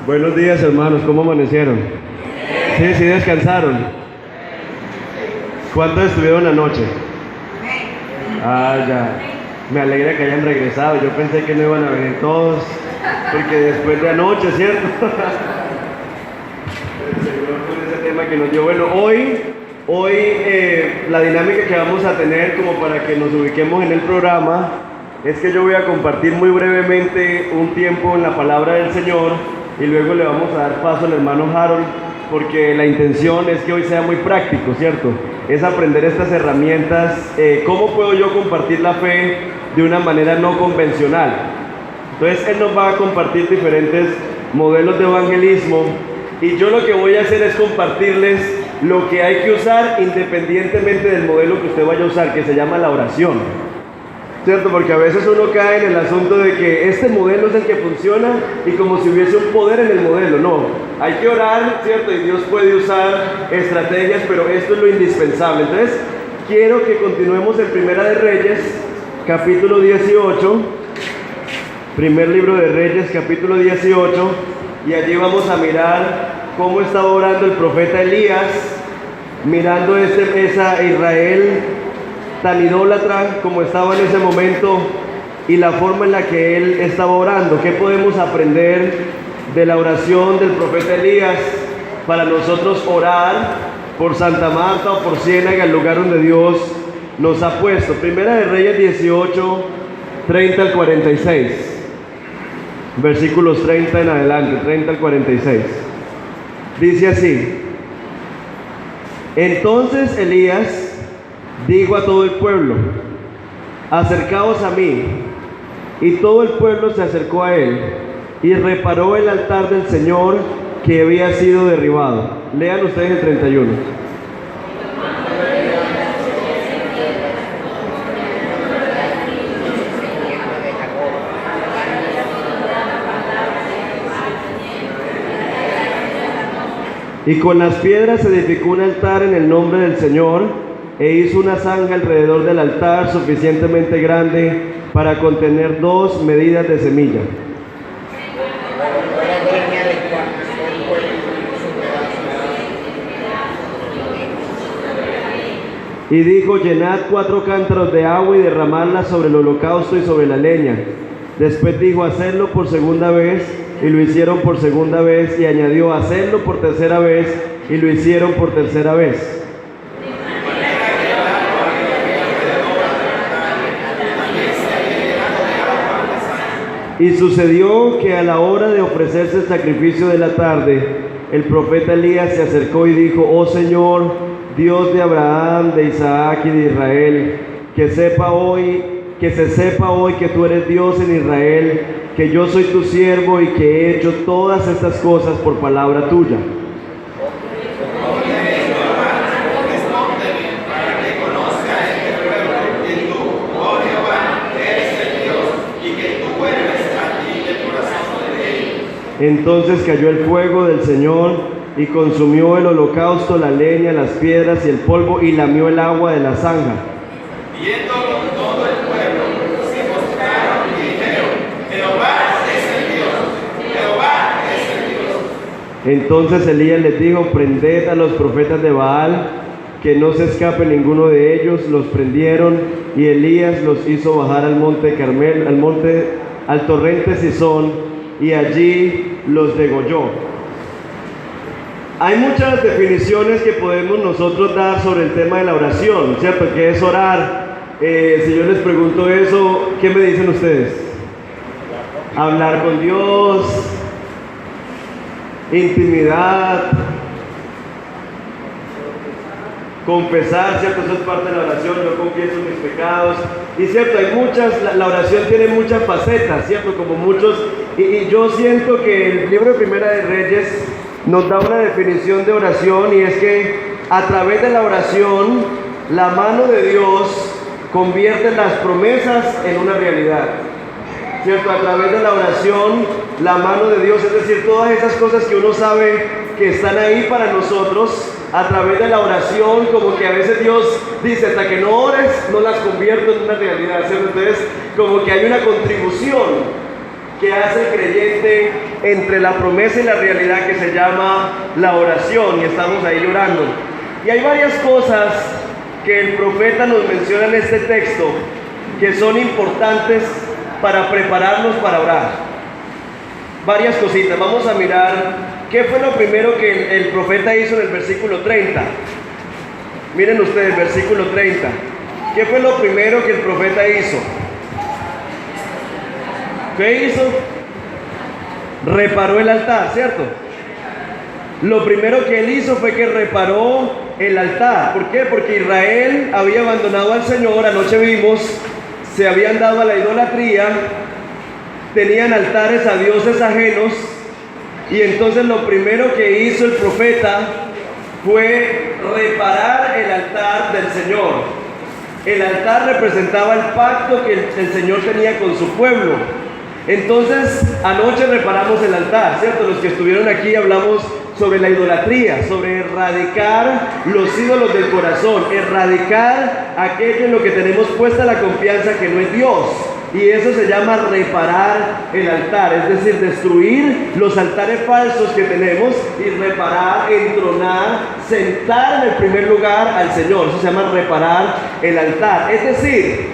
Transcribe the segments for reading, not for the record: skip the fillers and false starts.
Buenos días, hermanos, ¿cómo amanecieron? Sí, sí descansaron. ¿Cuántos estuvieron anoche? Ah, ya. Me alegra que hayan regresado. Yo pensé que no iban a venir todos, porque después de anoche, ¿cierto? El Señor con ese tema que nos dio. Bueno, hoy la dinámica que vamos a tener, como para que nos ubiquemos en el programa, es que yo voy a compartir muy brevemente un tiempo en la palabra del Señor y luego le vamos a dar paso al hermano Harold, porque la intención es que hoy sea muy práctico, ¿cierto? Es aprender estas herramientas. ¿Cómo puedo yo compartir la fe de una manera no convencional? Entonces él nos va a compartir diferentes modelos de evangelismo y yo lo que voy a hacer es compartirles lo que hay que usar independientemente del modelo que usted vaya a usar, que se llama la oración. ¿Cierto? Porque a veces uno cae en el asunto de que este modelo es el que funciona y como si hubiese un poder en el modelo. No, hay que orar, ¿cierto? Y Dios puede usar estrategias, pero esto es lo indispensable. Entonces, quiero que continuemos en Primera de Reyes, capítulo 18. Primer libro de Reyes, capítulo 18. Y allí vamos a mirar cómo estaba orando el profeta Elías, mirando esa Israel tan idólatra como estaba en ese momento y la forma en la que él estaba orando. ¿Qué podemos aprender de la oración del profeta Elías para nosotros orar por Santa Marta o por Ciénaga, el lugar donde Dios nos ha puesto? Primera de Reyes 18, 30 al 46, versículos 30 en adelante, 30 al 46. Dice así: entonces Elías dijo a todo el pueblo: acercaos a mí. Y todo el pueblo se acercó a él y reparó el altar del Señor que había sido derribado. Lean ustedes el 31. Y con las piedras se edificó un altar en el nombre del Señor, e hizo una zanja alrededor del altar suficientemente grande para contener 2 medidas de semilla. Y dijo: llenad 4 cántaros de agua y derramadla sobre el holocausto y sobre la leña. Después dijo: hacedlo por segunda vez, y lo hicieron por segunda vez, y añadió: hacedlo por tercera vez, y lo hicieron por tercera vez. Y sucedió que a la hora de ofrecerse el sacrificio de la tarde, el profeta Elías se acercó y dijo: oh Señor, Dios de Abraham, de Isaac y de Israel, que se sepa hoy que tú eres Dios en Israel, que yo soy tu siervo y que he hecho todas estas cosas por palabra tuya. Entonces cayó el fuego del Señor y consumió el holocausto, la leña, las piedras y el polvo, y lamió el agua de la zanja. Viéndolo todo el pueblo, se postraron y dijeron: Jehová es el Dios, Jehová es el Dios. Entonces Elías les dijo: prended a los profetas de Baal, que no se escape ninguno de ellos. Los prendieron, y Elías los hizo bajar al monte Carmel, al torrente Cisón, y allí los degolló. Hay muchas definiciones que podemos nosotros dar sobre el tema de la oración, ¿cierto? ¿Qué es orar? Si yo les pregunto eso, ¿qué me dicen ustedes? Hablar con Dios, intimidad, confesar, ¿cierto? Eso es parte de la oración. Yo confieso mis pecados. Y cierto, hay muchas, la oración tiene muchas facetas, ¿cierto? Como muchos, y yo siento que el libro de Primera de Reyes nos da una definición de oración, y es que a través de la oración, la mano de Dios convierte las promesas en una realidad, ¿cierto? A través de la oración, la mano de Dios, es decir, todas esas cosas que uno sabe que están ahí para nosotros, a través de la oración, como que a veces Dios dice: hasta que no ores, no las convierto en una realidad, ¿cierto? Entonces, como que hay una contribución que hace el creyente entre la promesa y la realidad, que se llama la oración, y estamos ahí llorando. Y hay varias cosas que el profeta nos menciona en este texto que son importantes para prepararnos para orar. Varias cositas. Vamos a mirar qué fue lo primero que el profeta hizo en el versículo 30. Miren ustedes, versículo 30. ¿Qué fue lo primero que el profeta hizo? ¿Qué hizo? Reparó el altar, ¿cierto? Lo primero que él hizo fue que reparó el altar. ¿Por qué? Porque Israel había abandonado al Señor. Anoche vimos, se habían dado a la idolatría, tenían altares a dioses ajenos, y entonces lo primero que hizo el profeta fue reparar el altar del Señor. El altar representaba el pacto que el Señor tenía con su pueblo. Entonces, anoche reparamos el altar, ¿cierto? Los que estuvieron aquí hablamos sobre la idolatría, sobre erradicar los ídolos del corazón, erradicar aquello en lo que tenemos puesta la confianza que no es Dios. Y eso se llama reparar el altar, es decir, destruir los altares falsos que tenemos y reparar, entronar, sentar en el primer lugar al Señor. Eso se llama reparar el altar. Es decir,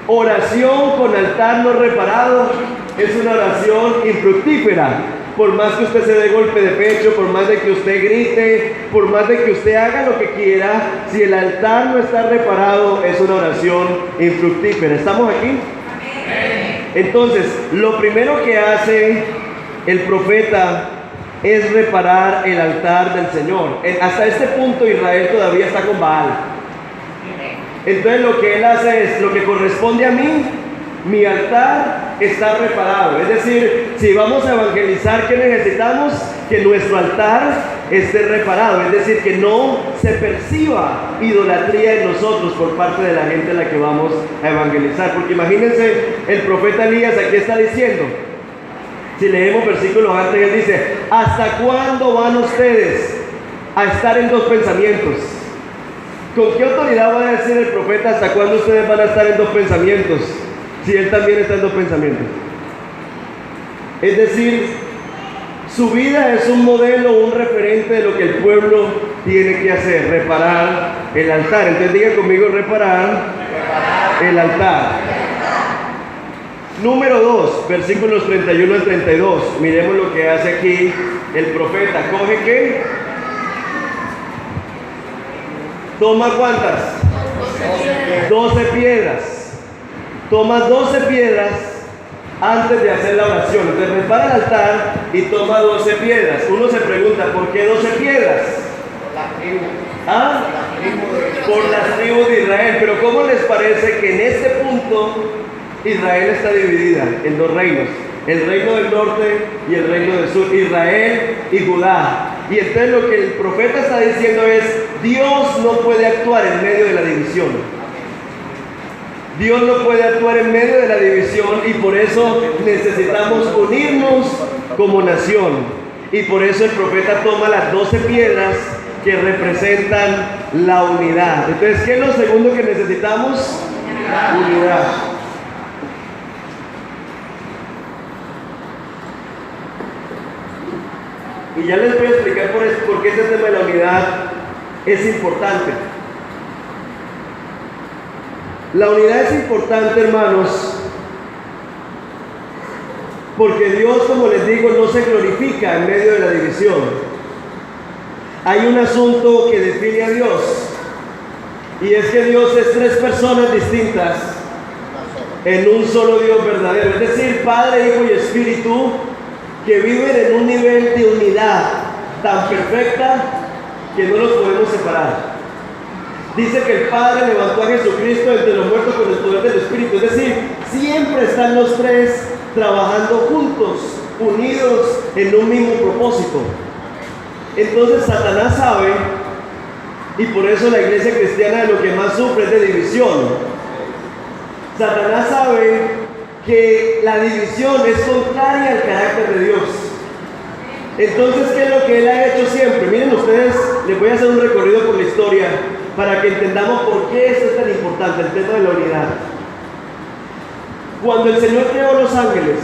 oración con altar no reparado es una oración infructífera. Por más que usted se dé golpe de pecho, por más de que usted grite, por más de que usted haga lo que quiera, si el altar no está reparado, es una oración infructífera. ¿Estamos aquí? Entonces, lo primero que hace el profeta es reparar el altar del Señor. Hasta este punto Israel todavía está con Baal. Entonces lo que él hace es, lo que corresponde a mí, mi altar está reparado. Es decir, si vamos a evangelizar, ¿qué necesitamos? Que nuestro altar esté reparado. Es decir, que no se perciba idolatría en nosotros por parte de la gente a la que vamos a evangelizar. Porque imagínense, el profeta Elías aquí está diciendo, si leemos versículos antes, él dice: ¿hasta cuándo van ustedes a estar en dos pensamientos? ¿Con qué autoridad va a decir el profeta hasta cuándo ustedes van a estar en dos pensamientos? Si él también está en dos pensamientos. Es decir, su vida es un modelo, un referente de lo que el pueblo tiene que hacer: reparar el altar. Entonces digan conmigo: reparar el altar. Número 2, versículos 31 al 32. Miremos lo que hace aquí el profeta. Coge ¿qué? Toma ¿cuántas? 12 piedras. Toma 12 piedras antes de hacer la oración. Entonces repara el altar y toma 12 piedras. Uno se pregunta, ¿por qué 12 piedras? ¿Ah? Por las tribus de Israel. Pero ¿cómo les parece que en este punto Israel está dividida en dos reinos? El reino del norte y el reino del sur, Israel y Judá. Y entonces lo que el profeta está diciendo es: Dios no puede actuar en medio de la división. Dios no puede actuar en medio de la división, y por eso necesitamos unirnos como nación. Y por eso el profeta toma las 12 piedras que representan la unidad. Entonces, ¿qué es lo segundo que necesitamos? Unidad. Y ya les voy a explicar por qué este tema de la unidad es importante. La unidad es importante, hermanos, porque Dios, como les digo, no se glorifica en medio de la división. Hay un asunto que define a Dios, y es que Dios es tres personas distintas en un solo Dios verdadero. Es decir, Padre, Hijo y Espíritu, que viven en un nivel de unidad tan perfecta que no los podemos separar. Dice que el Padre levantó a Jesucristo entre los muertos con el poder del Espíritu. Es decir, siempre están los tres trabajando juntos, unidos en un mismo propósito. Entonces Satanás sabe, y por eso la iglesia cristiana de lo que más sufre es de división. Satanás sabe que la división es contraria al carácter de Dios. Entonces, ¿qué es lo que él ha hecho siempre? Miren ustedes, les voy a hacer un recorrido por la historia para que entendamos por qué esto es tan importante, el tema de la unidad. Cuando el Señor creó los ángeles,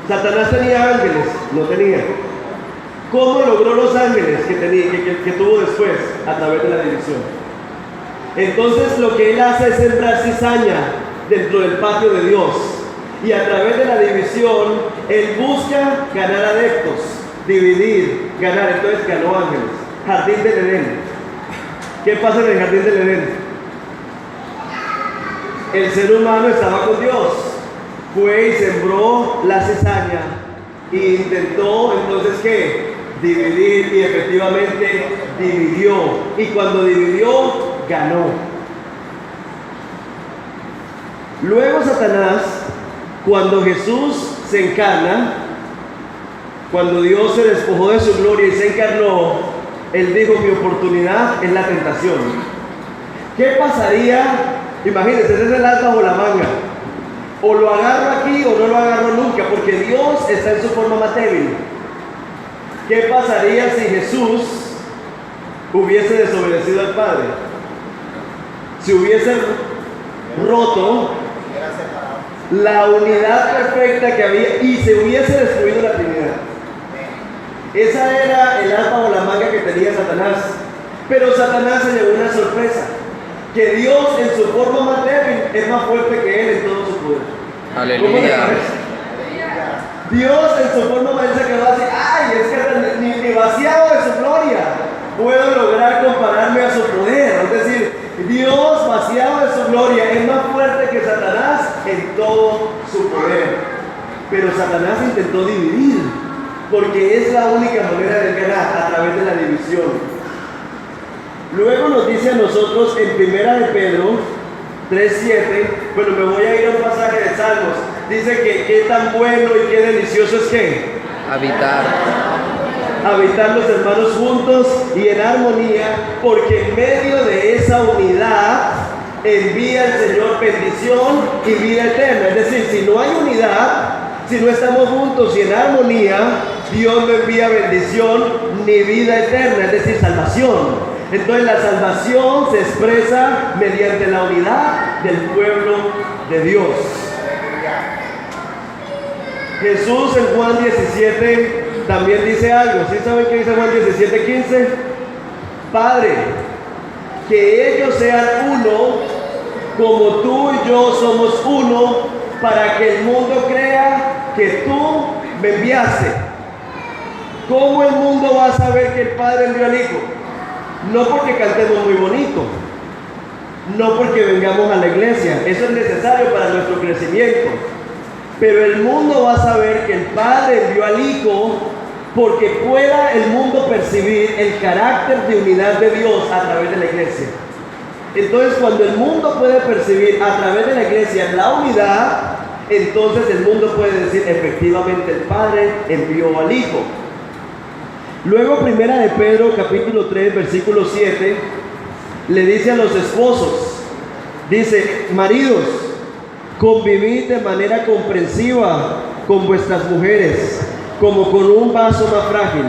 Satanás tenía ángeles, no tenía. ¿Cómo logró los ángeles que tuvo después? A través de la división. Entonces lo que él hace es sembrar cizaña dentro del patio de Dios. Y a través de la división, él busca ganar adeptos, dividir, ganar. Entonces ganó ángeles. Jardín del Edén. ¿Qué pasa en el jardín del Edén? El ser humano estaba con Dios. Fue y sembró la cizaña. Y intentó entonces ¿qué? Dividir, y efectivamente dividió. Y cuando dividió, ganó. Luego Satanás, cuando Jesús se encarna, cuando Dios se despojó de su gloria y se encarnó, él dijo: mi oportunidad es la tentación. ¿Qué pasaría? Imagínense, ese es el as bajo la manga. O lo agarro aquí o no lo agarro nunca, porque Dios está en su forma más débil. ¿Qué pasaría si Jesús hubiese desobedecido al Padre? Si hubiese roto la unidad perfecta que había y se hubiese destruido la Trinidad. Esa era el as bajo la manga que tenía Satanás. Pero Satanás se llevó una sorpresa: que Dios en su forma más débil es más fuerte que él en todo su poder. Aleluya. Dios en su forma más débil se quedó así: ay, es que ni vaciado de su gloria puedo lograr compararme a su poder. Es decir, Dios vaciado de su gloria es más fuerte que Satanás en todo su poder. Pero Satanás intentó dividir, porque es la única manera de ganar, a través de la división. Luego nos dice a nosotros en 1 de Pedro 3:7, bueno, me voy a ir a un pasaje de Salmos. Dice que qué tan bueno y qué delicioso es que habitar los hermanos juntos y en armonía, porque en medio de esa unidad envía el Señor bendición y vida eterna. Es decir, si no hay unidad, si no estamos juntos y en armonía, Dios no envía bendición ni vida eterna, es decir, salvación. Entonces la salvación se expresa mediante la unidad del pueblo de Dios. Jesús en Juan 17 también dice algo. ¿Sí saben qué dice Juan 17:15? Padre, que ellos sean uno, como tú y yo somos uno, para que el mundo crea que tú me enviaste. ¿Cómo el mundo va a saber que el Padre envió al Hijo? No porque cantemos muy bonito, no porque vengamos a la iglesia, eso es necesario para nuestro crecimiento. Pero el mundo va a saber que el Padre envió al Hijo porque pueda el mundo percibir el carácter de unidad de Dios a través de la iglesia. Entonces, cuando el mundo puede percibir a través de la iglesia la unidad, entonces el mundo puede decir: efectivamente el Padre envió al Hijo. Luego, 1 de Pedro capítulo 3 versículo 7 le dice a los esposos, dice: maridos, convivid de manera comprensiva con vuestras mujeres, como con un vaso más frágil,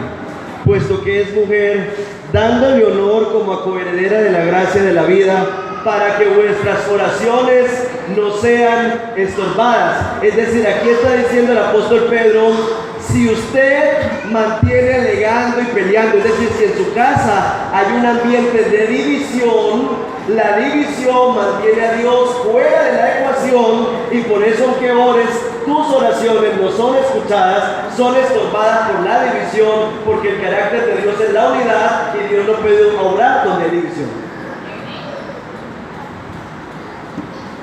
puesto que es mujer, dándole honor como a coheredera de la gracia de la vida, para que vuestras oraciones no sean estorbadas. Es decir, aquí está diciendo el apóstol Pedro: si usted mantiene alegando y peleando, es decir, si en su casa hay un ambiente de división, la división mantiene a Dios fuera de la ecuación, y por eso aunque ores, tus oraciones no son escuchadas, son estorbadas por la división, porque el carácter de Dios es la unidad y Dios no puede obrar donde hay división.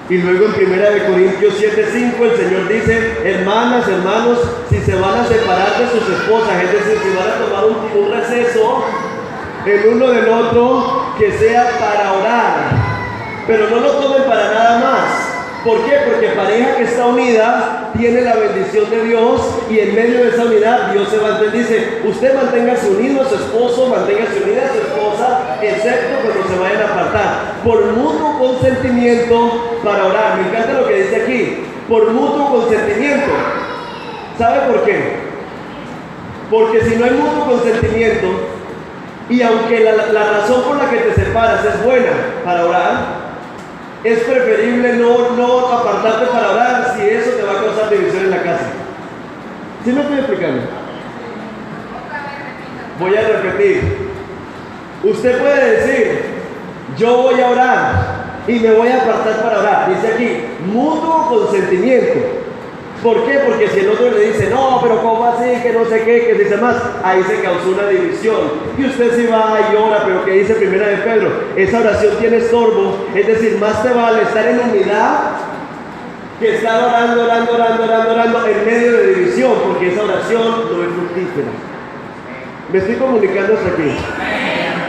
Y luego en 1 Corintios 7:5 el Señor dice: hermanas, hermanos, si se van a separar de sus esposas, es decir, si van a tomar un receso el uno del otro, que sea para orar, pero no lo tomen para nada más. ¿Por qué? Porque pareja que está unida tiene la bendición de Dios, y en medio de esa unidad Dios se mantiene. Dice: usted manténgase unido a su esposo, manténgase unida a su esposa, excepto cuando se vayan a apartar, por mutuo consentimiento para orar. Me encanta lo que dice aquí: por mutuo consentimiento. ¿Sabe por qué? Porque si no hay mutuo consentimiento, y aunque la razón por la que te separas es buena para orar, es preferible no apartarte para orar, si eso te va a causar división en la casa. ¿Sí me estoy explicando? Voy a repetir. Usted puede decir, yo voy a orar y me voy a apartar para orar. Dice aquí, mutuo consentimiento. ¿Por qué? Porque si el otro le dice, no, pero ¿cómo así? Que no sé qué, que dice más, ahí se causó una división. Y usted sí va y ora, pero ¿qué dice primera de Pedro? Esa oración tiene estorbo, es decir, más te vale estar en unidad que estar orando en medio de división, porque esa oración no es fructífera. Me estoy comunicando hasta aquí.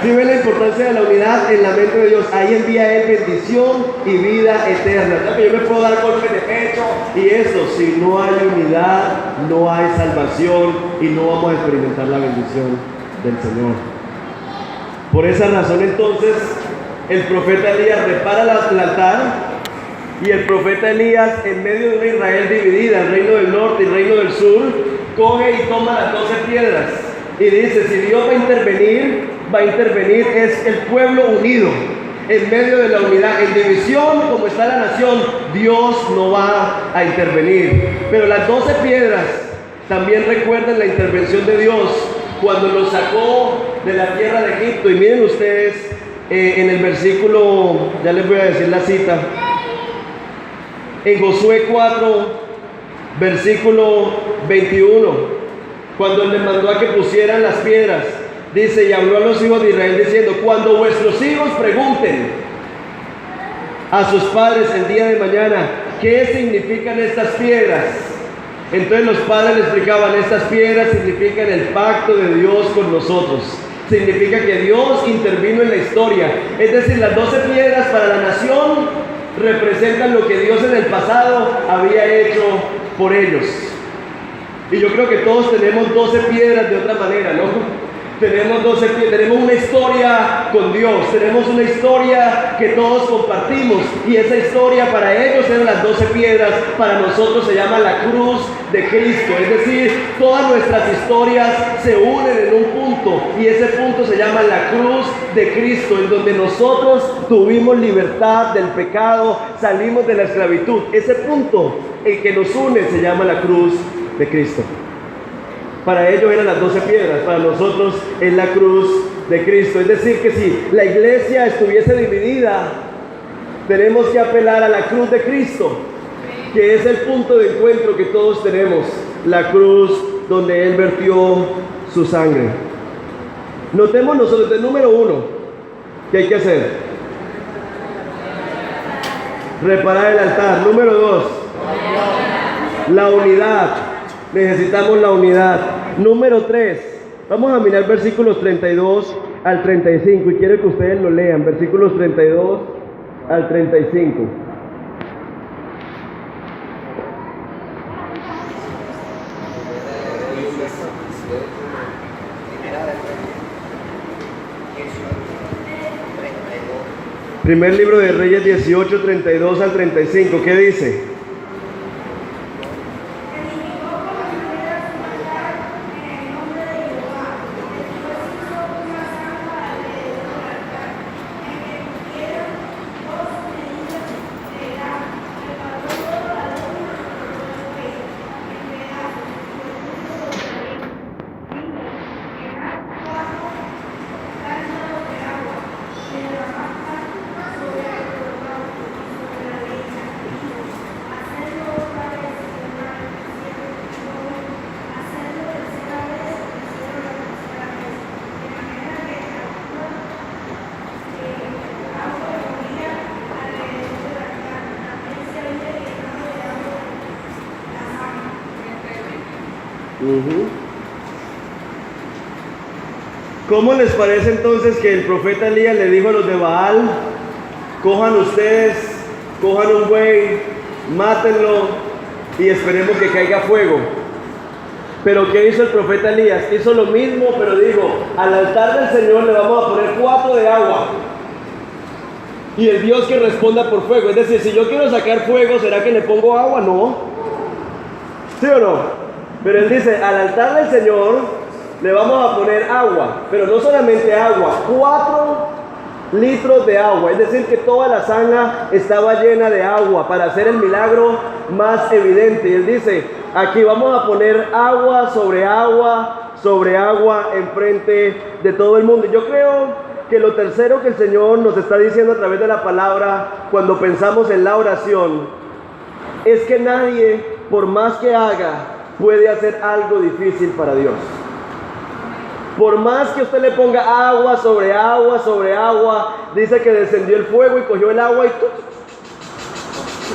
Si ven la importancia de la unidad en la mente de Dios, ahí envía Él bendición y vida eterna. ¿No? Que yo me puedo dar golpes de pecho y eso, si no hay unidad, no hay salvación y no vamos a experimentar la bendición del Señor. Por esa razón entonces, el profeta Elías repara el altar. Y el profeta Elías, en medio de una Israel dividida, el reino del norte y el reino del sur, coge y toma las 12 piedras. Y dice, si Dios va a intervenir, es el pueblo unido, en medio de la unidad. En división, como está la nación, Dios no va a intervenir. Pero las 12 piedras también recuerdan la intervención de Dios cuando los sacó de la tierra de Egipto. Y miren ustedes, en el versículo, ya les voy a decir la cita, en Josué 4, versículo 21, cuando él les mandó a que pusieran las piedras, dice, y habló a los hijos de Israel diciendo, cuando vuestros hijos pregunten a sus padres el día de mañana, ¿qué significan estas piedras? Entonces los padres le explicaban, estas piedras significan el pacto de Dios con nosotros. Significa que Dios intervino en la historia. Es decir, las 12 piedras para la nación representan lo que Dios en el pasado había hecho por ellos. Y yo creo que todos tenemos 12 piedras de otra manera, ¿no? Tenemos 12 piedras, tenemos una historia con Dios, tenemos una historia que todos compartimos. Y esa historia para ellos eran las 12 piedras, para nosotros se llama la cruz de Cristo. Es decir, todas nuestras historias se unen en un punto y ese punto se llama la cruz de Cristo, en donde nosotros tuvimos libertad del pecado, salimos de la esclavitud. Ese punto, el que nos une, se llama la cruz de Cristo. Para ellos eran las 12 piedras, para nosotros es la cruz de Cristo. Es decir, que si la iglesia estuviese dividida, tenemos que apelar a la cruz de Cristo, que es el punto de encuentro que todos tenemos, la cruz donde Él vertió su sangre. Notemos nosotros, el número 1, ¿qué hay que hacer? Reparar el altar. Número 2, la unidad. Necesitamos la unidad. Número 3, vamos a mirar versículos 32 al 35 y quiero que ustedes lo lean, versículos 32 al 35. Primer libro de Reyes 18, 32 al 35, ¿qué dice? ¿Cómo les parece entonces que el profeta Elías le dijo a los de Baal, cojan ustedes, cojan un buey, mátenlo y esperemos que caiga fuego? Pero ¿qué hizo el profeta Elías? Hizo lo mismo, pero dijo, al altar del Señor le vamos a poner 4 de agua y el Dios que responda por fuego. Es decir, si yo quiero sacar fuego, ¿será que le pongo agua? No. ¿Sí o no? Pero él dice, al altar del Señor le vamos a poner agua, pero no solamente agua, 4 litros de agua. Es decir, que toda la zanja estaba llena de agua para hacer el milagro más evidente. Y él dice, Aquí vamos a poner agua sobre agua enfrente de todo el mundo. Yo creo que lo tercero que el Señor nos está diciendo a través de la palabra cuando pensamos en la oración es que nadie, por más que haga, puede hacer algo difícil para Dios. Por más que usted le ponga agua sobre agua, dice que descendió el fuego y cogió el agua y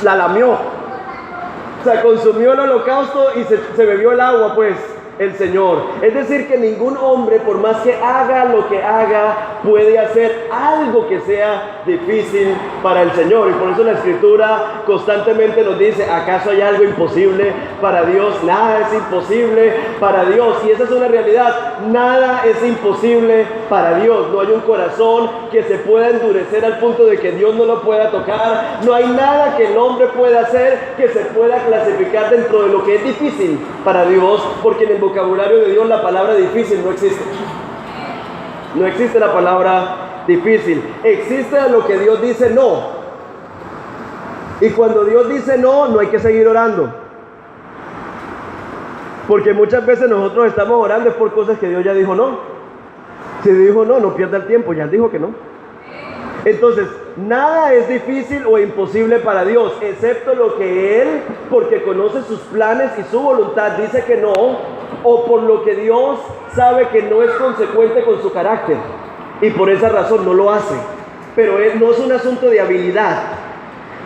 la lamió. O sea, consumió el holocausto y se bebió el agua, pues, el Señor. Es decir, que ningún hombre, por más que haga lo que haga, puede hacer algo que sea difícil para el Señor. Y por eso la Escritura constantemente nos dice, ¿acaso hay algo imposible para Dios? Nada es imposible para Dios. Y esa es una realidad. Nada es imposible para Dios. No hay un corazón que se pueda endurecer al punto de que Dios no lo pueda tocar. No hay nada que el hombre pueda hacer que se pueda clasificar dentro de lo que es difícil para Dios, porque en el vocabulario de Dios la palabra difícil no existe. No existe la palabra difícil. Existe a lo que Dios dice no. Y cuando Dios dice no, no hay que seguir orando. Porque muchas veces nosotros estamos orando es por cosas que Dios ya dijo no. Si dijo no, no pierda el tiempo, ya dijo que no. Entonces, nada es difícil o imposible para Dios, excepto lo que Él, porque conoce sus planes y su voluntad, dice que no, o por lo que Dios sabe que no es consecuente con su carácter, y por esa razón no lo hace. Pero no es un asunto de habilidad.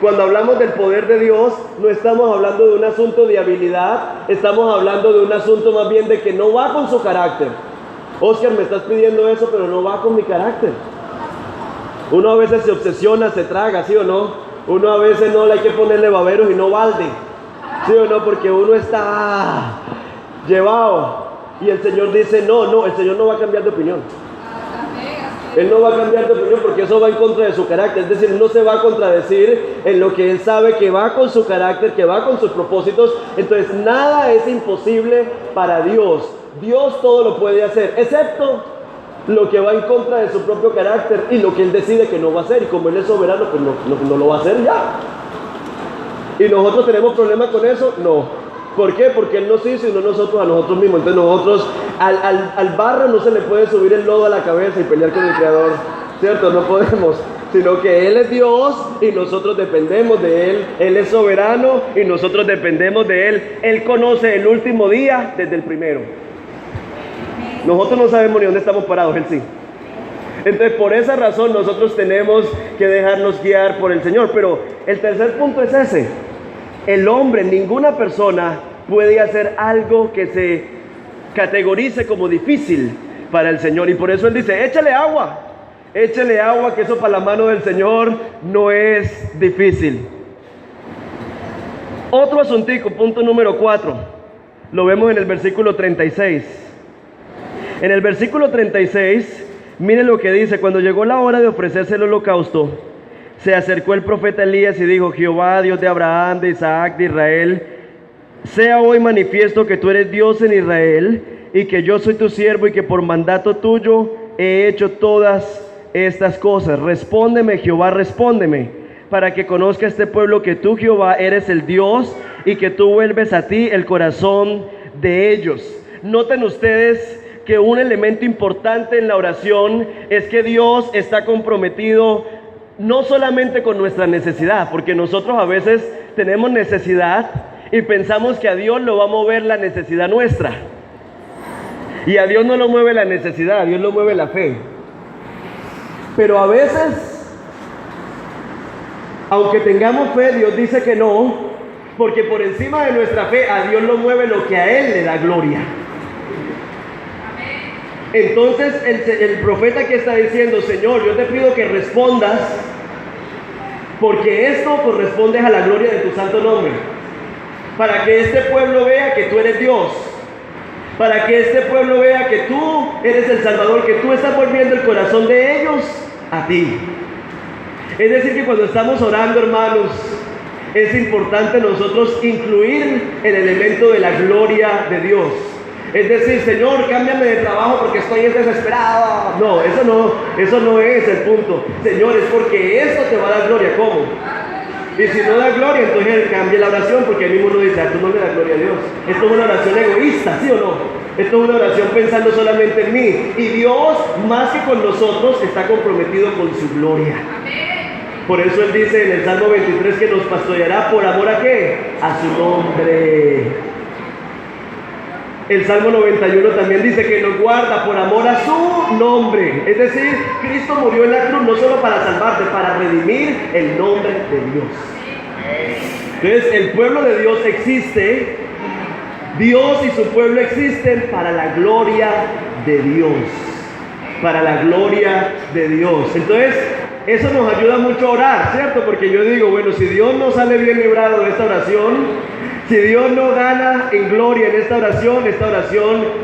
Cuando hablamos del poder de Dios, no estamos hablando de un asunto de habilidad, estamos hablando de un asunto más bien de que no va con su carácter. Oscar, me estás pidiendo eso, pero no va con mi carácter. Uno a veces se obsesiona, se traga, ¿sí o no? Uno a veces no le hay que ponerle baberos y no balde, ¿sí o no? Porque uno está llevado. Y el Señor dice, no, el Señor no va a cambiar de opinión. Él no va a cambiar de opinión porque eso va en contra de su carácter. Es decir, no se va a contradecir en lo que Él sabe que va con su carácter, que va con sus propósitos. Entonces, nada es imposible para Dios. Dios todo lo puede hacer, excepto lo que va en contra de su propio carácter y lo que Él decide que no va a hacer. Y como Él es soberano, pues no lo va a hacer ya. ¿Y nosotros tenemos problemas con eso? No. ¿Por qué? Porque Él nos hizo y no nosotros a nosotros mismos. Entonces nosotros, al barro no se le puede subir el lodo a la cabeza y pelear con el Creador, ¿cierto? No podemos. Sino que Él es Dios y nosotros dependemos de Él. Él es soberano y nosotros dependemos de Él. Él conoce el último día desde el primero. Nosotros no sabemos ni dónde estamos parados, Él sí. Entonces, por esa razón, nosotros tenemos que dejarnos guiar por el Señor. Pero el tercer punto es ese. El hombre, ninguna persona puede hacer algo que se categorice como difícil para el Señor. Y por eso Él dice, échale agua, que eso para la mano del Señor no es difícil. Otro asuntico, punto número 4. Lo vemos en el versículo 36. En el versículo 36, miren lo que dice: cuando llegó la hora de ofrecerse el holocausto, se acercó el profeta Elías y dijo: Jehová, Dios de Abraham, de Isaac, de Israel, sea hoy manifiesto que tú eres Dios en Israel, y que yo soy tu siervo, y que por mandato tuyo he hecho todas estas cosas. Respóndeme, Jehová, respóndeme, para que conozca este pueblo que tú, Jehová, eres el Dios, y que tú vuelves a ti el corazón de ellos. Noten ustedes que un elemento importante en la oración es que Dios está comprometido no solamente con nuestra necesidad, porque nosotros a veces tenemos necesidad y pensamos que a Dios lo va a mover la necesidad nuestra. Y a Dios no lo mueve la necesidad, a Dios lo mueve la fe. Pero a veces, aunque tengamos fe, Dios dice que no, porque por encima de nuestra fe a Dios lo mueve lo que a Él le da gloria. Entonces el profeta que está diciendo: Señor, yo te pido que respondas, porque esto corresponde a la gloria de tu santo nombre, para que este pueblo vea que tú eres Dios, para que este pueblo vea que tú eres el Salvador, que tú estás volviendo el corazón de ellos a ti. Es decir, que cuando estamos orando, hermanos, es importante nosotros incluir el elemento de la gloria de Dios. Es decir, Señor, cámbiame de trabajo porque estoy desesperado. No, eso no es el punto. Señor, es porque esto te va a dar gloria. ¿Cómo? Y si no da gloria, entonces cambie la oración, porque ahí mismo uno dice, tú no le das gloria a Dios. Esto es una oración egoísta, ¿sí o no? Esto es una oración pensando solamente en mí. Y Dios, más que con nosotros, está comprometido con su gloria. Por eso Él dice en el Salmo 23 que nos pastoreará por amor a ¿qué? A su nombre. El Salmo 91 también dice que nos guarda por amor a su nombre. Es decir, Cristo murió en la cruz no solo para salvarte, para redimir el nombre de Dios. Entonces, el pueblo de Dios existe. Dios y su pueblo existen para la gloria de Dios. Para la gloria de Dios. Entonces, eso nos ayuda mucho a orar, ¿cierto? Porque yo digo, bueno, si Dios no sale bien librado de esta oración, si Dios no gana en gloria en esta oración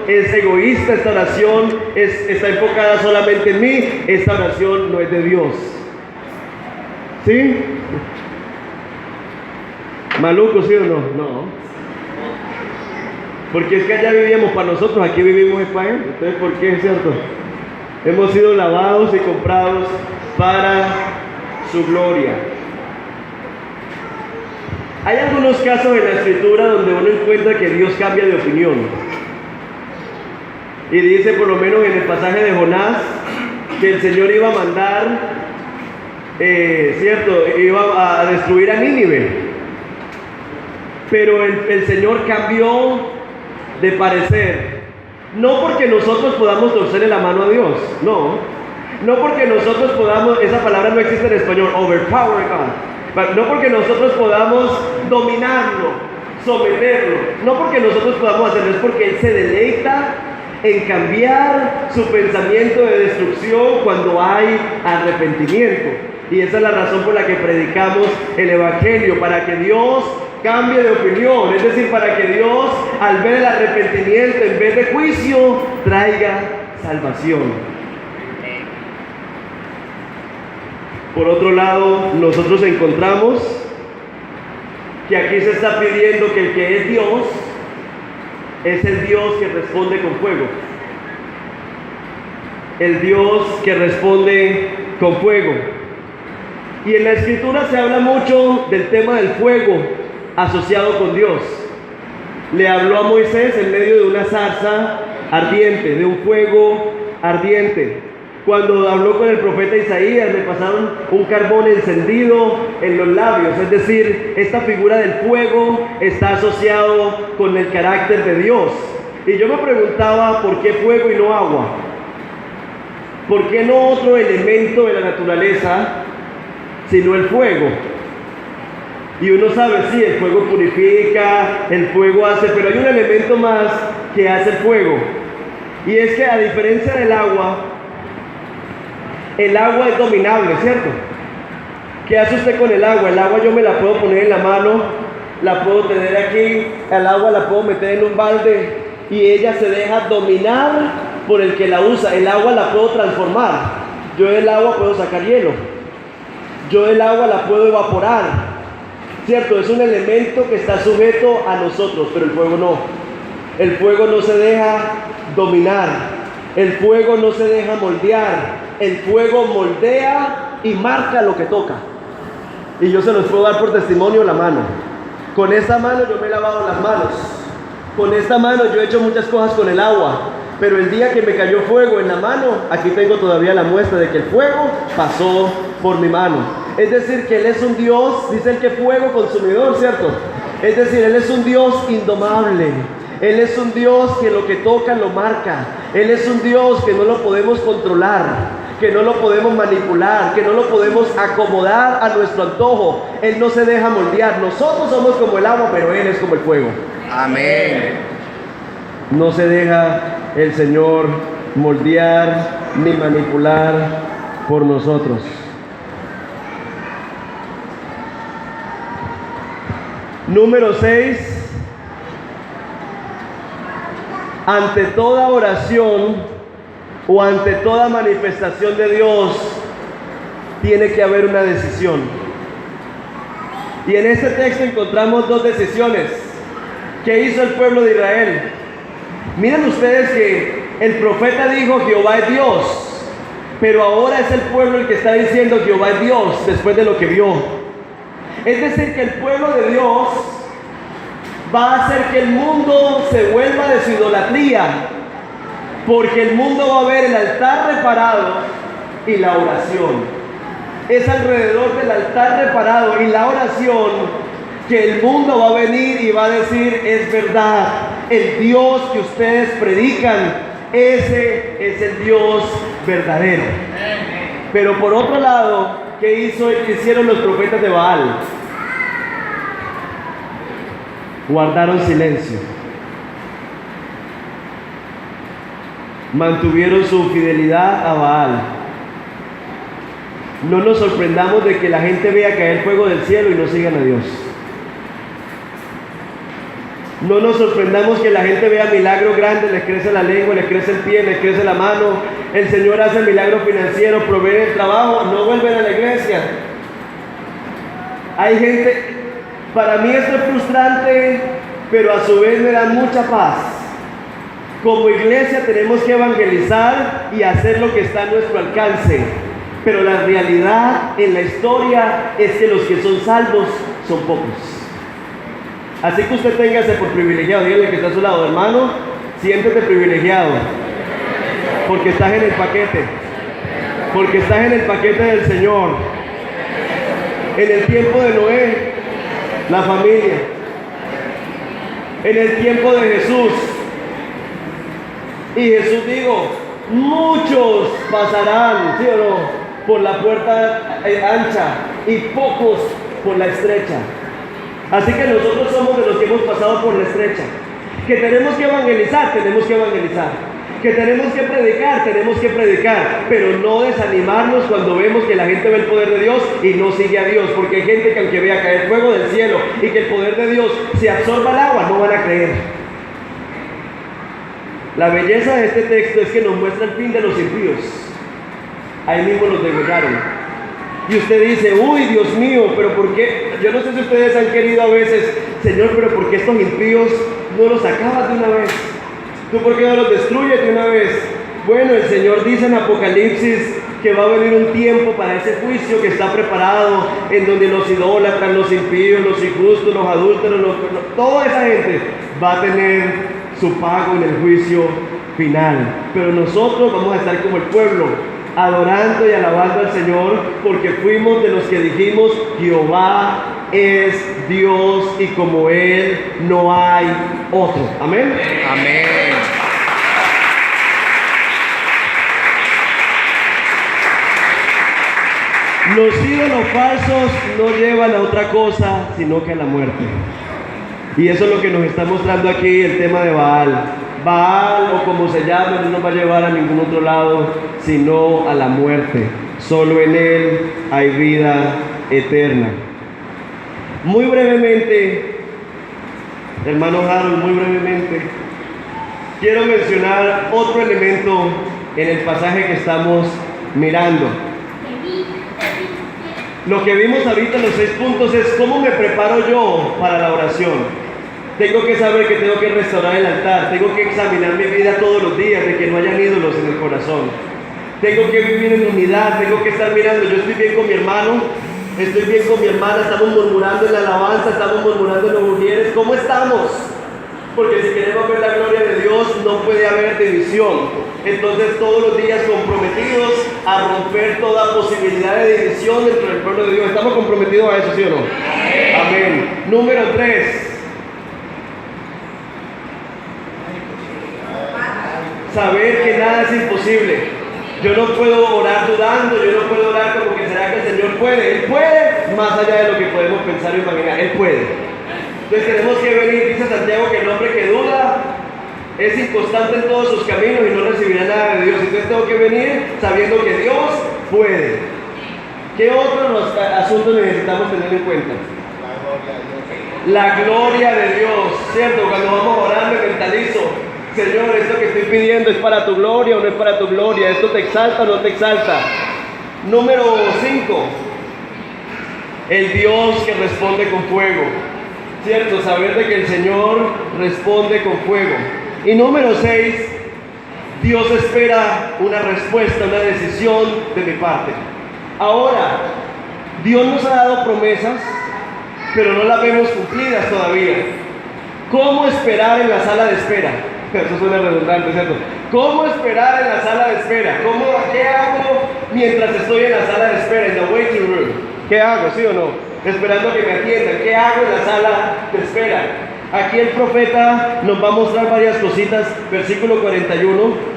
es egoísta, esta oración está enfocada solamente en mí, esta oración no es de Dios. ¿Sí? ¿Maluco, sí o no? No. Porque es que allá vivíamos para nosotros, aquí vivimos para Él. Entonces, ¿por qué es cierto? Hemos sido lavados y comprados para su gloria. Hay algunos casos en la Escritura donde uno encuentra que Dios cambia de opinión. Y dice, por lo menos en el pasaje de Jonás, que el Señor iba a mandar, ¿cierto? Iba a destruir a Nínive. Pero el Señor cambió de parecer. No porque nosotros podamos torcerle la mano a Dios, no. No porque nosotros podamos, esa palabra no existe en español, overpower God. No porque nosotros podamos dominarlo, someterlo. No porque nosotros podamos hacerlo, es porque Él se deleita en cambiar su pensamiento de destrucción cuando hay arrepentimiento. Y esa es la razón por la que predicamos el Evangelio, para que Dios cambie de opinión, es decir, para que Dios, al ver el arrepentimiento en vez de juicio, traiga salvación. Por otro lado, nosotros encontramos que aquí se está pidiendo que el que es Dios es el Dios que responde con fuego. El Dios que responde con fuego. Y en la Escritura se habla mucho del tema del fuego asociado con Dios. Le habló a Moisés en medio de una zarza ardiente, de un fuego ardiente. Cuando habló con el profeta Isaías, le pasaron un carbón encendido en los labios. Es decir, esta figura del fuego está asociado con el carácter de Dios. Y yo me preguntaba, ¿por qué fuego y no agua? ¿Por qué no otro elemento de la naturaleza, sino el fuego? Y uno sabe, sí, el fuego purifica, el fuego hace, pero hay un elemento más que hace el fuego. Y es que a diferencia del agua, el agua es dominable, ¿cierto? ¿Qué hace usted con el agua? El agua yo me la puedo poner en la mano, la puedo tener aquí, el agua la puedo meter en un balde y ella se deja dominar por el que la usa. El agua la puedo transformar. Yo del agua puedo sacar hielo. Yo del agua la puedo evaporar. ¿Cierto? Es un elemento que está sujeto a nosotros, pero el fuego no. El fuego no se deja dominar. El fuego no se deja moldear. El fuego moldea y marca lo que toca. Y yo se los puedo dar por testimonio la mano. Con esta mano yo me he lavado las manos. Con esta mano yo he hecho muchas cosas con el agua. Pero el día que me cayó fuego en la mano, aquí tengo todavía la muestra de que el fuego pasó por mi mano. Es decir, que Él es un Dios, dice el que fuego consumidor, ¿cierto? Es decir, Él es un Dios indomable. Él es un Dios que lo que toca lo marca. Él es un Dios que no lo podemos controlar, que no lo podemos manipular, que no lo podemos acomodar a nuestro antojo. Él no se deja moldear. Nosotros somos como el agua, pero Él es como el fuego. Amén. No se deja el Señor moldear ni manipular por nosotros. Número 6. Ante toda oración o ante toda manifestación de Dios tiene que haber una decisión. Y en este texto encontramos dos decisiones que hizo el pueblo de Israel. Miren ustedes que el profeta dijo Jehová es Dios, pero ahora es el pueblo el que está diciendo Jehová es Dios después de lo que vio. Es decir, que el pueblo de Dios va a hacer que el mundo se vuelva de su idolatría, porque el mundo va a ver el altar reparado y la oración. Es alrededor del altar reparado y la oración que el mundo va a venir y va a decir: es verdad, el Dios que ustedes predican, ese es el Dios verdadero. Pero por otro lado, ¿qué hicieron los profetas de Baal? Guardaron silencio. Mantuvieron su fidelidad a Baal. No nos sorprendamos de que la gente vea caer fuego del cielo y no sigan a Dios. No nos sorprendamos que la gente vea milagros grandes, les crece la lengua, les crece el pie, les crece la mano. El Señor hace milagros financieros, provee el trabajo, no vuelven a la iglesia. Hay gente, para mí esto es frustrante, pero a su vez me da mucha paz. Como iglesia tenemos que evangelizar y hacer lo que está a nuestro alcance. Pero la realidad en la historia es que los que son salvos son pocos. Así que usted téngase por privilegiado. Dígale que está a su lado: hermano, siéntete privilegiado, porque estás en el paquete, porque estás en el paquete del Señor. En el tiempo de Noé, la familia. En el tiempo de Jesús, y Jesús dijo: muchos pasarán, ¿sí o no?, por la puerta ancha y pocos por la estrecha. Así que nosotros somos de los que hemos pasado por la estrecha. Que tenemos que evangelizar, tenemos que evangelizar. Que tenemos que predicar, pero no desanimarnos cuando vemos que la gente ve el poder de Dios y no sigue a Dios, porque hay gente que aunque vea caer fuego del cielo y que el poder de Dios se absorba el agua, no van a creer. La belleza de este texto es que nos muestra el fin de los impíos. Ahí mismo los degollaron. Y usted dice: uy, Dios mío, pero ¿por qué? Yo no sé si ustedes han querido a veces: Señor, pero ¿por qué estos impíos no los acabas de una vez? ¿Tú por qué no los destruyes de una vez? Bueno, el Señor dice en Apocalipsis que va a venir un tiempo para ese juicio que está preparado, en donde los idólatras, los impíos, los injustos, los adúlteros, toda esa gente va a tener su pago en el juicio final. Pero nosotros vamos a estar como el pueblo, adorando y alabando al Señor, porque fuimos de los que dijimos: Jehová es Dios y como Él no hay otro. Amén. Amén. Los ídolos falsos no llevan a otra cosa sino que a la muerte. Y eso es lo que nos está mostrando aquí el tema de Baal. Baal, o como se llame, no nos va a llevar a ningún otro lado sino a la muerte. Solo en Él hay vida eterna. Muy brevemente, hermano Harold, muy brevemente, quiero mencionar otro elemento en el pasaje que estamos mirando. Lo que vimos ahorita en los 6 puntos es cómo me preparo yo para la oración. Tengo que saber que tengo que restaurar el altar, tengo que examinar mi vida todos los días de que no hayan ídolos en el corazón. Tengo que vivir en unidad, tengo que estar mirando: yo estoy bien con mi hermano, estoy bien con mi hermana, estamos murmurando en la alabanza, estamos murmurando en los mujeres. ¿Cómo estamos? Porque si queremos ver la gloria de Dios, no puede haber división. Entonces, todos los días comprometidos a romper toda posibilidad de división dentro del pueblo de Dios. ¿Estamos comprometidos a eso, sí o no? Amén. Número 3. Saber que nada es imposible. Yo no puedo orar dudando, yo no puedo orar como que será que el Señor puede. Él puede más allá de lo que podemos pensar o imaginar. Él puede. Entonces tenemos que venir, dice Santiago, que el hombre que duda es inconstante en todos sus caminos y no recibirá nada de Dios. Entonces tengo que venir sabiendo que Dios puede. ¿Qué otros asuntos necesitamos tener en cuenta? La gloria de Dios, ¿cierto? Cuando vamos a orar me mentalizo: Señor, esto que estoy pidiendo es para tu gloria o no es para tu gloria. Esto te exalta o no te exalta. Número 5. El Dios que responde con fuego. ¿Cierto? Saber de que el Señor responde con fuego. Y número 6. Dios espera una respuesta, una decisión de mi parte. Ahora, Dios nos ha dado promesas pero no las vemos cumplidas todavía. ¿Cómo esperar en la sala de espera? Eso suena redundante, ¿cierto? ¿Cómo esperar en la sala de espera? ¿Qué hago mientras estoy en la sala de espera, en the waiting room? ¿Qué hago, sí o no? Esperando a que me atiendan. ¿Qué hago en la sala de espera? Aquí el profeta nos va a mostrar varias cositas. Versículo 41.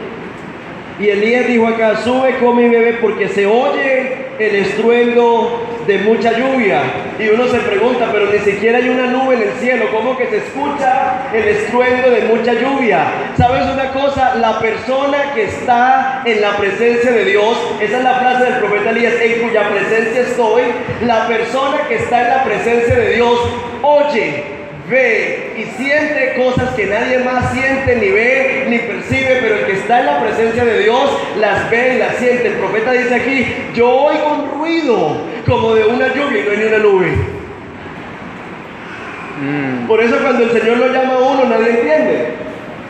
Y Elías dijo acá: sube, come y bebe, porque se oye el estruendo de mucha lluvia. Y uno se pregunta, pero ni siquiera hay una nube en el cielo, ¿cómo que se escucha el estruendo de mucha lluvia? ¿Sabes una cosa? La persona que está en la presencia de Dios, esa es la frase del profeta Elías: en cuya presencia estoy. La persona que está en la presencia de Dios oye, ve y siente cosas que nadie más siente, ni ve, ni percibe, pero el que está en la presencia de Dios las ve y las siente. El profeta dice aquí: yo oigo un ruido como de una lluvia y no hay ni una nube. Por eso cuando el Señor lo llama a uno, nadie entiende,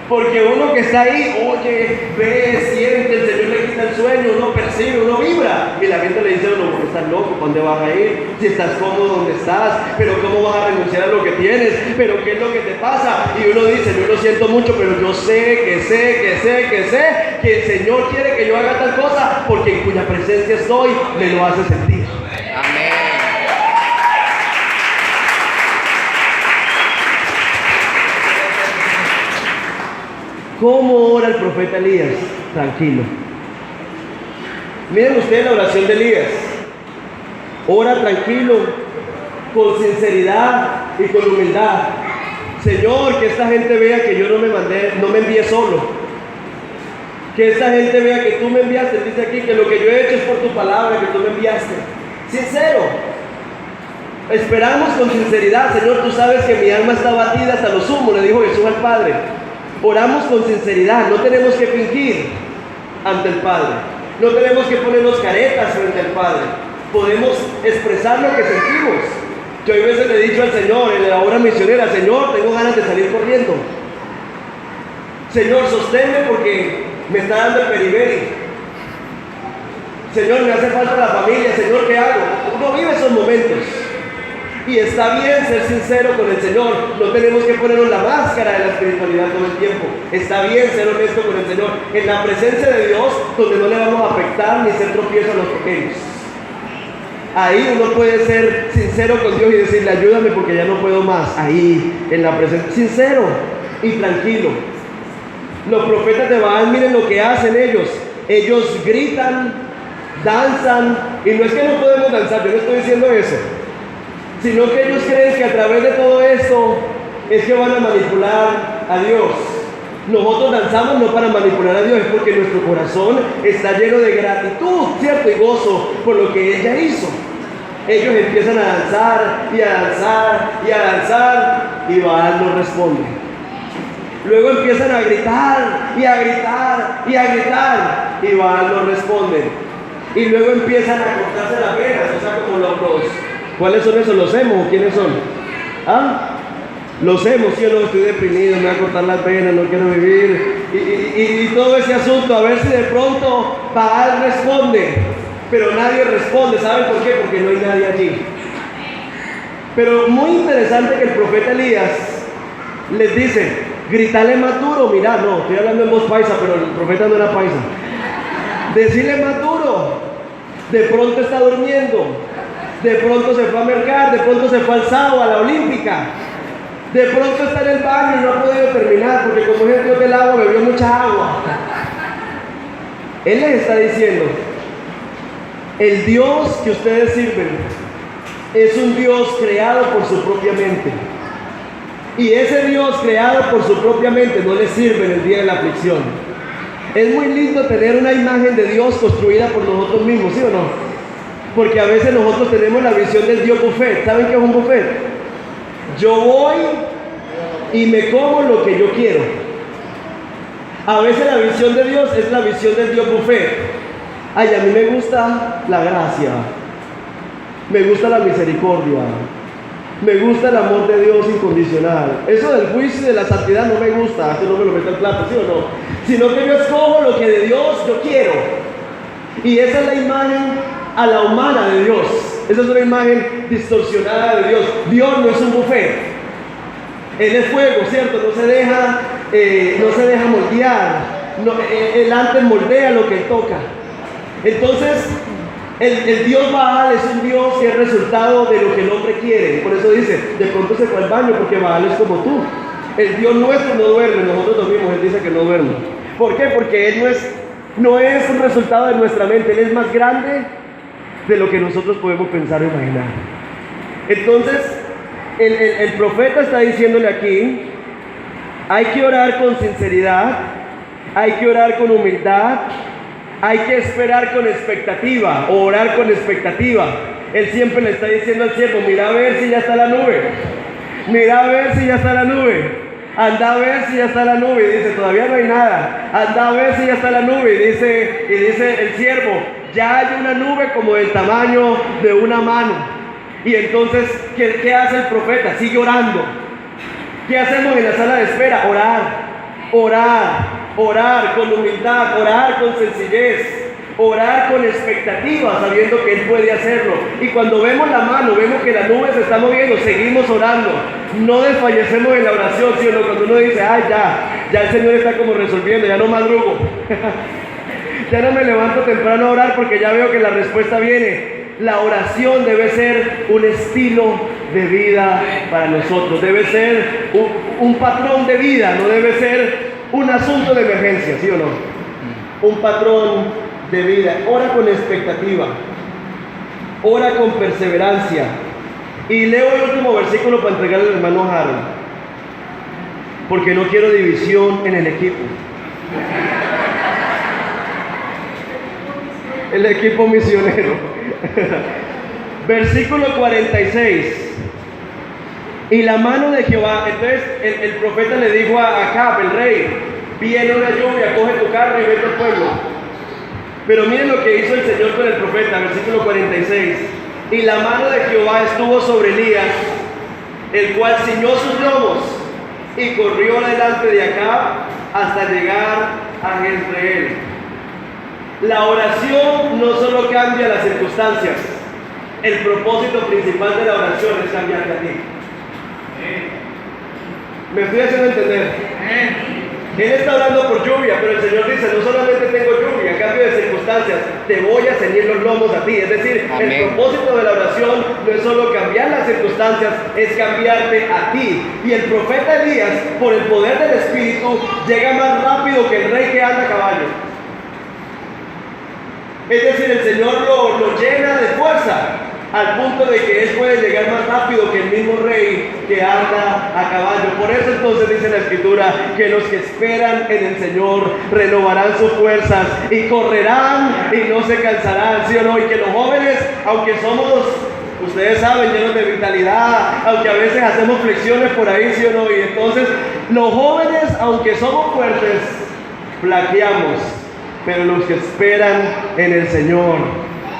porque uno que está ahí oye, ve, siente, el Señor le quita el sueño, uno percibe, uno vibra, y la gente le dice a uno: ¿por qué estás loco? ¿Para dónde vas a ir? Si estás cómodo donde estás, pero ¿cómo vas a renunciar a lo que tienes? ¿Pero qué es lo que te pasa? Y uno dice: yo lo siento mucho, pero yo sé que el Señor quiere que yo haga tal cosa, porque en cuya presencia estoy, me lo hace sentir. Amén. ¿Cómo ora el profeta Elías? Tranquilo. Miren ustedes la oración de Elías. Ora tranquilo, con sinceridad y con humildad. Señor, que esta gente vea que yo no me envié solo. Que esta gente vea que tú me enviaste. Dice aquí que lo que yo he hecho es por tu palabra, que tú me enviaste. Sincero. Esperamos con sinceridad. Señor, tú sabes que mi alma está abatida hasta lo sumo, le dijo Jesús al Padre. Oramos con sinceridad, no tenemos que fingir ante el Padre, no tenemos que ponernos caretas frente al Padre, podemos expresar lo que sentimos. Yo a veces le he dicho al Señor en la obra misionera: Señor, tengo ganas de salir corriendo. Señor, sosténme porque me está dando el beriberi. Señor, me hace falta la familia. Señor, ¿qué hago? Uno vive esos momentos. Y está bien ser sincero con el Señor. No tenemos que ponernos la máscara de la espiritualidad todo el tiempo. Está bien ser honesto con el Señor en la presencia de Dios, donde no le vamos a afectar ni ser tropiezo a los pequeños. Ahí uno puede ser sincero con Dios y decirle: ayúdame porque ya no puedo más. Ahí, en la presencia, sincero y tranquilo. Los profetas de Baal, miren lo que hacen ellos. Ellos gritan, danzan, y no es que no podemos danzar, yo no estoy diciendo eso, sino que ellos creen que a través de todo esto es que van a manipular a Dios. Nosotros danzamos no para manipular a Dios, es porque nuestro corazón está lleno de gratitud, ¿cierto? Y gozo por lo que ella hizo. Ellos empiezan a danzar y a danzar y a danzar, y Baal no responde. Luego empiezan a gritar y a gritar y a gritar, y Baal no responde. Y luego empiezan a cortarse las venas, o sea, como los ¿cuáles son esos? ¿Los emos o quiénes son? ¿Ah? Los emos, sí o no, estoy deprimido, me voy a cortar las venas, no quiero vivir. Y todo ese asunto, a ver si de pronto Baal responde. Pero nadie responde, ¿saben por qué? Porque no hay nadie allí. Pero muy interesante que el profeta Elías les dice: gritale más duro. Mirá, no, estoy hablando en voz paisa, pero el profeta no era paisa. Decirle más duro. De pronto está durmiendo. De pronto se fue a mercar, de pronto se fue al sábado, a la olímpica. De pronto está en el baño y no ha podido terminar, porque como es el Dios del agua, bebió mucha agua. Él les está diciendo: el Dios que ustedes sirven es un Dios creado por su propia mente. Y ese Dios creado por su propia mente no les sirve en el día de la aflicción. Es muy lindo tener una imagen de Dios construida por nosotros mismos, ¿sí o no? Porque a veces nosotros tenemos la visión del Dios buffet. ¿Saben qué es un buffet? Yo voy y me como lo que yo quiero. A veces la visión de Dios es la visión del Dios buffet. Ay, a mí me gusta la gracia, me gusta la misericordia, me gusta el amor de Dios incondicional. Eso del juicio y de la santidad no me gusta, así no me lo meto al plato, ¿sí o no? Sino que yo escojo lo que de Dios yo quiero. Y esa es la imagen a la humana de Dios. Esa es una imagen distorsionada de Dios. Dios no es un buffet. Él es fuego, ¿cierto? No se deja moldear. Él antes moldea lo que él toca. Entonces, el Dios Baal es un Dios que es resultado de lo que el hombre quiere. Por eso dice, de pronto se fue al baño porque Baal es como tú. El Dios nuestro no duerme, nosotros dormimos, Él dice que no duerme. ¿Por qué? Porque Él no es un resultado de nuestra mente, Él es más grande de lo que nosotros podemos pensar o imaginar. Entonces, el profeta está diciéndole aquí, hay que orar con sinceridad, hay que orar con humildad, hay que esperar con expectativa, o orar con expectativa. Él siempre le está diciendo al siervo, mira a ver si ya está la nube, mira a ver si ya está la nube. Anda a ver si ya está la nube, y dice, todavía no hay nada. Anda a ver si ya está la nube, y dice el siervo, ya hay una nube como del tamaño de una mano. Y entonces, ¿qué hace el profeta? Sigue orando. ¿Qué hacemos en la sala de espera? Orar con humildad, orar con sencillez. Orar con expectativa, sabiendo que Él puede hacerlo. Y cuando vemos la mano, vemos que la nube se está moviendo, seguimos orando. No desfallecemos en la oración, ¿sí o no? Cuando uno dice, ay, ya el Señor está como resolviendo, ya no madrugo. Ya no me levanto temprano a orar porque ya veo que la respuesta viene. La oración debe ser un estilo de vida para nosotros. Debe ser un patrón de vida, no debe ser un asunto de emergencia, ¿sí o no? Un patrón de vida. Ora con expectativa, ora con perseverancia. Y leo el último versículo para entregarle al hermano Harold, porque no quiero división en el equipo. El equipo misionero. Versículo 46. Y la mano de Jehová, entonces el profeta le dijo a Acab, el rey, viene una lluvia, coge tu carro y vete al pueblo. Pero miren lo que hizo el Señor con el profeta, versículo 46. Y la mano de Jehová estuvo sobre Elías, el cual ciñó sus lomos y corrió delante de Acab hasta llegar a Jezreel. La oración no solo cambia las circunstancias, el propósito principal de la oración es cambiarte a ti. ¿Me estoy haciendo entender? Él está orando por lluvia, pero el Señor dice, no solamente tengo lluvia, cambio de circunstancias, te voy a ceñir los lomos a ti. Es decir, amén. El propósito de la oración no es solo cambiar las circunstancias, es cambiarte a ti. Y el profeta Elías, por el poder del Espíritu, llega más rápido que el rey que anda a caballo. Es decir, el Señor lo llena de fuerza, al punto de que él puede llegar más rápido que el mismo rey que anda a caballo. Por eso entonces dice la Escritura que los que esperan en el Señor renovarán sus fuerzas y correrán y no se cansarán, ¿sí o no? Y que los jóvenes, aunque somos, ustedes saben, llenos de vitalidad, aunque a veces hacemos flexiones por ahí, ¿sí o no? Y entonces los jóvenes, aunque somos fuertes, flaqueamos, pero los que esperan en el Señor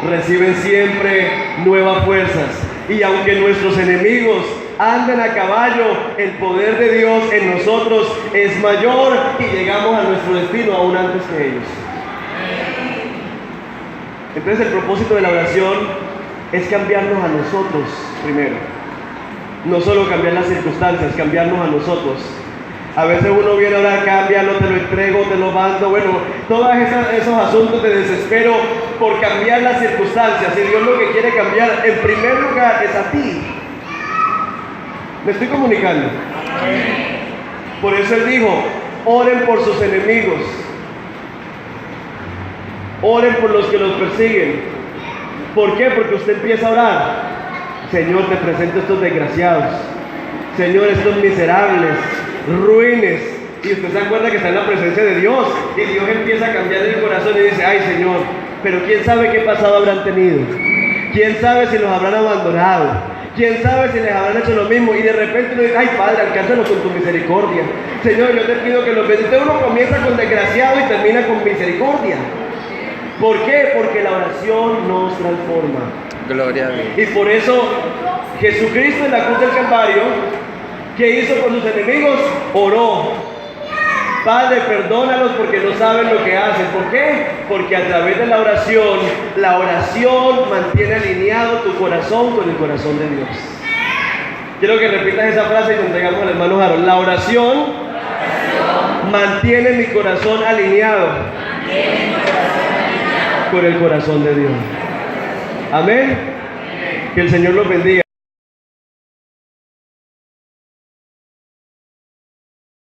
reciben siempre nuevas fuerzas. Y aunque nuestros enemigos anden a caballo, el poder de Dios en nosotros es mayor y llegamos a nuestro destino aún antes que ellos. Entonces el propósito de la oración es cambiarnos a nosotros primero. No solo cambiar las circunstancias, cambiarnos a nosotros. A veces uno viene a orar, cámbialo, te lo entrego, te lo mando. Bueno, todos esos asuntos de desespero por cambiar las circunstancias. Y Dios lo que quiere cambiar en primer lugar es a ti. ¿Me estoy comunicando? Por eso Él dijo, oren por sus enemigos. Oren por los que los persiguen. ¿Por qué? Porque usted empieza a orar. Señor, te presento estos desgraciados. Señor, estos miserables, ruines. Y usted se acuerda que está en la presencia de Dios. Y Dios empieza a cambiar el corazón y dice, ay Señor, pero quién sabe qué pasado habrán tenido. Quién sabe si los habrán abandonado. Quién sabe si les habrán hecho lo mismo. Y de repente uno dice, ay Padre, alcánzalos con tu misericordia. Señor, yo te pido que los bendiga. Uno comienza con desgraciado y termina con misericordia. ¿Por qué? Porque la oración nos transforma. Gloria a Dios. Y por eso Jesucristo en la cruz del Calvario, ¿qué hizo por sus enemigos? Oró. Padre, perdónalos porque no saben lo que hacen. ¿Por qué? Porque a través de la oración mantiene alineado tu corazón con el corazón de Dios. Quiero que repitas esa frase y le entregamos al hermano Harold. La oración mantiene mi corazón alineado con el corazón de Dios. Amén. Que el Señor los bendiga.